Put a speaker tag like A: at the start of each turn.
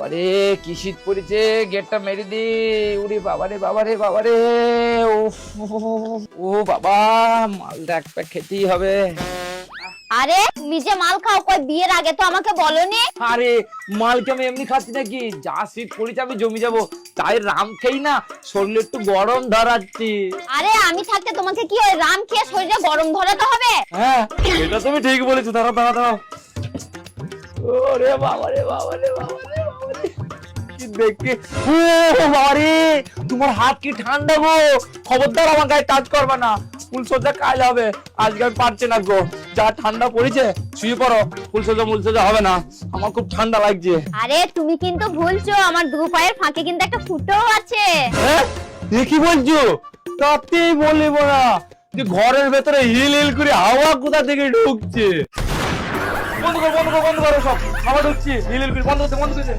A: বাবারে কি শীত পড়েছে, গেটটা মেরে দি। উরে বাবারে বাবারে বাবারে, উফ, ও বাবা, মালটা এক প্যাক খেতেই হবে।
B: আরে তুমি যে মাল খাও, কই বিয়ের আগে তো আমাকে বলনি।
A: আরে মালকে আমি এমনি খাচ্ছি নাকি, যা শীত পড়েছে আমি জমি যাবো, তাই রাম খেই না, শরীরে একটু গরম ধরাচ্ছি।
B: আরে আমি থাকতে তোমাকে কি ওই রাম খেয়ে শরীরে গরম ধরাতে হবে?
A: হ্যাঁ এটা তুমি ঠিক বলেছো, দাঁড়াও দাঁড়াও দাঁড়াও। ওরে বাবারে বাবারে বাবারে বাবারে, কি দেখে, ও বাবারে, তোমার হাত কি ঠান্ডা গো, খবরদার আমার গায়ে টাচ করবে না, ফুল সোজা কাজ হবে, আজকে আমি পারছি না গো, যা ঠান্ডা পড়েছে শুয়ে পড়ো, ফুল সোজা হবে না, আমার খুব ঠান্ডা লাগছে।
B: আরে তুমি কিন্তু ভুলছো, আমার দু পায়ের ফাঁকে কিন্তু একটা ফুটো আছে।
A: হ্যাঁ এ কি বলছো, তাতেই বলিব না যে ঘরের ভেতরে হিল হিল করে হাওয়া কোথা থেকে ঢুকছে। বন্ধ করো বন্ধ করো বন্ধ করো, সব হাওয়া ঢুকছে হিল হিল করে, বন্ধ করতে বন্ধ করতে।